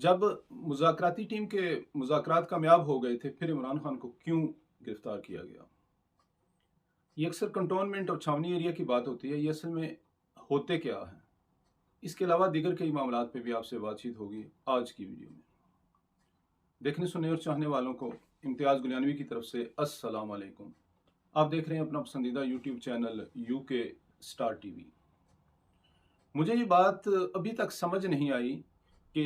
जब मुज़ाकराती टीम के मुज़ाकरात कामयाब हो गए थे, फिर इमरान खान को क्यों गिरफ्तार किया गया? ये अक्सर कंटोनमेंट और छावनी एरिया की बात होती है, ये असल में होते क्या है? इसके अलावा दीगर कई मामलात पे भी आपसे बातचीत होगी आज की वीडियो में। देखने सुनने और चाहने वालों को इम्तियाज़ गुलियानवी की तरफ से अस्सलाम वालेकुम। आप देख रहे हैं अपना पसंदीदा YouTube channel UK star TV. मुझे ये बात अभी तक समझ नहीं आई कि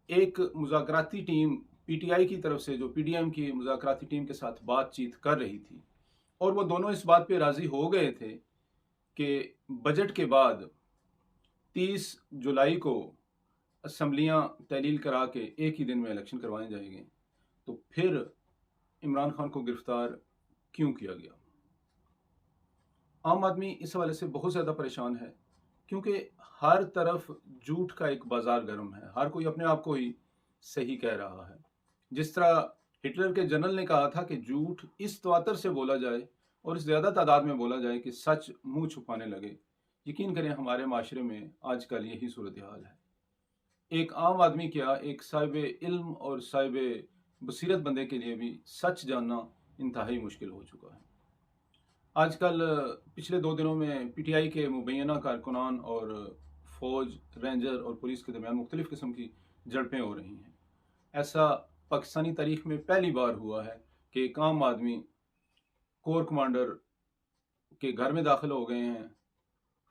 एक मुज़ाकराती टीम पीटीआई की तरफ से जो पीडीएम की मुज़ाकराती टीम के साथ बातचीत कर रही थी और वो दोनों इस बात पे राज़ी हो गए थे कि बजट के बाद 30 जुलाई को असम्बलियाँ तहलील करा के एक ही दिन में इलेक्शन करवाए जाएंगे, तो फिर इमरान खान को गिरफ्तार क्यों किया गया? आम आदमी इस हवाले से बहुत ज़्यादा परेशान है, क्योंकि हर तरफ झूठ का एक बाजार गर्म है। हर कोई अपने आप को ही सही कह रहा है। जिस तरह हिटलर के जनरल ने कहा था कि झूठ इस तवातर से बोला जाए और इस ज़्यादा तादाद में बोला जाए कि सच मुंह छुपाने लगे। यकीन करें, हमारे माशरे में आजकल यही सूरत हाल है। एक आम आदमी क्या, एक साहिब इल्म और साहिब बसीरत बंदे के लिए भी सच जानना इंतहाई मुश्किल हो चुका है। आजकल पिछले 2 दिनों में पीटीआई के मुबैना कारकुनान और फौज, रेंजर और पुलिस के दरमियान मुख्तलिफ किस्म की झड़पें हो रही हैं। ऐसा पाकिस्तानी तारीख में पहली बार हुआ है कि एक आम आदमी कोर कमांडर के घर में दाखिल हो गए हैं,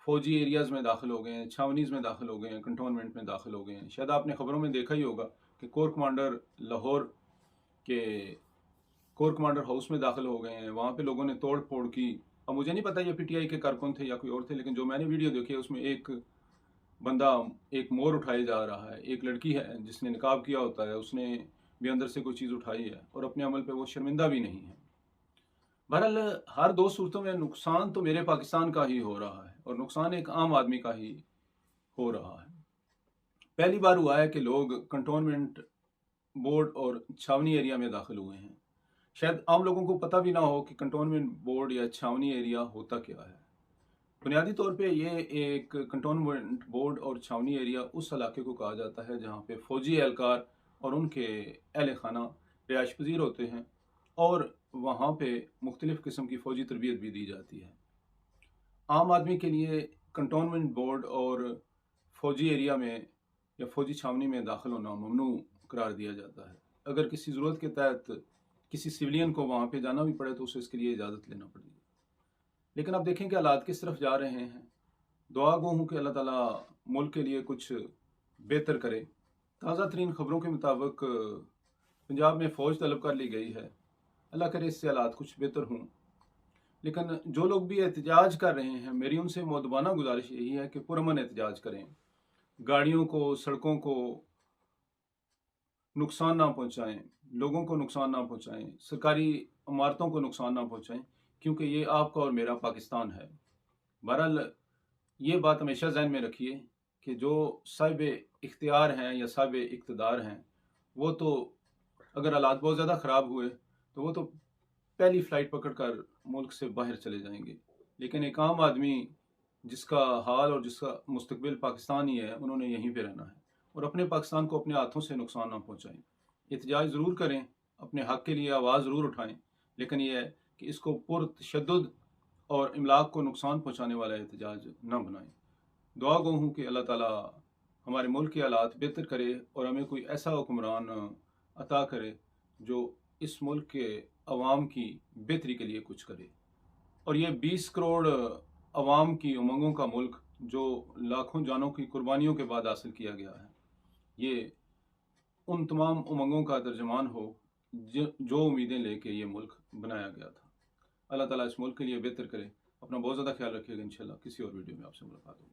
फौजी एरियाज़ में दाखिल हो गए हैं, छावनीज़ में दाखिल हो गए हैं, कंटोनमेंट में दाखिल हो गए हैं। शायद आपने खबरों में देखा ही होगा कि कोर कमांडर लाहौर के कोर कमांडर हाउस में दाखिल हो गए हैं। वहाँ पे लोगों ने तोड़ फोड़ की। अब मुझे नहीं पता ये पीटीआई के कारकुन थे या कोई और थे, लेकिन जो मैंने वीडियो देखी है उसमें एक बंदा एक मोर उठाए जा रहा है। एक लड़की है जिसने निकाब किया होता है, उसने भी अंदर से कोई चीज़ उठाई है और अपने अमल पे वो शर्मिंदा भी नहीं है। बहरहाल हर 2 सूरतों में नुकसान तो मेरे पाकिस्तान का ही हो रहा है और नुकसान एक आम आदमी का ही हो रहा है। पहली बार हुआ है कि लोग कंटोनमेंट बोर्ड और छावनी एरिया में दाखिल हुए हैं। शायद आम लोगों को पता भी ना हो कि कंटोनमेंट बोर्ड या छावनी एरिया होता क्या है। बुनियादी तौर पे ये एक कंटोनमेंट बोर्ड और छावनी एरिया उस इलाके को कहा जाता है जहाँ पे फौजी एहलकार और उनके अहल खाना रिहाइश पजीर होते हैं और वहाँ पे मुख्तलिफ़ किस्म की फ़ौजी तरबियत भी दी जाती है। आम आदमी के लिए कंटोनमेंट बोर्ड और फौजी एरिया में या फौजी छावनी में दाखिल होना ममनू करार दिया जाता है। अगर किसी ज़रूरत के तहत किसी सिविलियन को वहाँ पे जाना भी पड़े तो उसे इसके लिए इजाज़त लेना पड़ेगी। लेकिन अब देखें कि हालात किस तरफ जा रहे हैं। दुआ गो हूँ कि अल्लाह ताला मुल्क के लिए कुछ बेहतर करे। ताज़ा तरीन खबरों के मुताबिक पंजाब में फ़ौज तलब कर ली गई है। अल्लाह करे इससे हालात कुछ बेहतर हों। लेकिन जो लोग भी एहतजाज कर रहे हैं, मेरी उनसे मुअद्दबाना गुजारिश यही है कि पुरअमन एहतजाज करें। गाड़ियों को, सड़कों को नुकसान ना पहुँचाएँ, लोगों को नुकसान ना पहुँचाएँ, सरकारी इमारतों को नुकसान ना पहुँचाएँ, क्योंकि ये आपका और मेरा पाकिस्तान है। बहरहाल ये बात हमेशा ज़हन में रखिए कि जो साहिब इख्तियार हैं या साहिब इक़्तिदार हैं, वो तो अगर हालात बहुत ज़्यादा ख़राब हुए, तो वो तो पहली फ़्लाइट पकड़ कर मुल्क से बाहर चले जाएँगे। लेकिन एक आम आदमी जिसका हाल और जिसका मुस्तकबिल पाकिस्तान ही है, उन्होंने यहीं पे रहना है और अपने पाकिस्तान को अपने हाथों से नुकसान ना पहुँचाएँ। एहतजाज ज़रूर करें, अपने हक़ के लिए आवाज़ ज़रूर उठाएँ, लेकिन ये है कि इसको पुरतशद्दुद और इमलाक को नुकसान पहुँचाने वाला एहतजाज ना बनाएँ। दुआ गो हूँ कि अल्लाह ताला हमारे मुल्क के हालात बेहतर करे और हमें कोई ऐसा हुक्मरान अता करे जो इस मुल्क के अवाम की बेहतरी के लिए कुछ करे। और ये 20 करोड़ अवाम की उमंगों का मुल्क जो लाखों जानों की कुर्बानियों के बाद हासिल किया गया है, ये उन तमाम उमंगों का तर्जुमान हो जो उम्मीदें लेके ये मुल्क बनाया गया था। अल्लाह ताला इस मुल्क के लिए बेहतर करे। अपना बहुत ज़्यादा ख्याल रखिएगा। इंशाल्लाह किसी और वीडियो में आपसे मुलाकात होगी।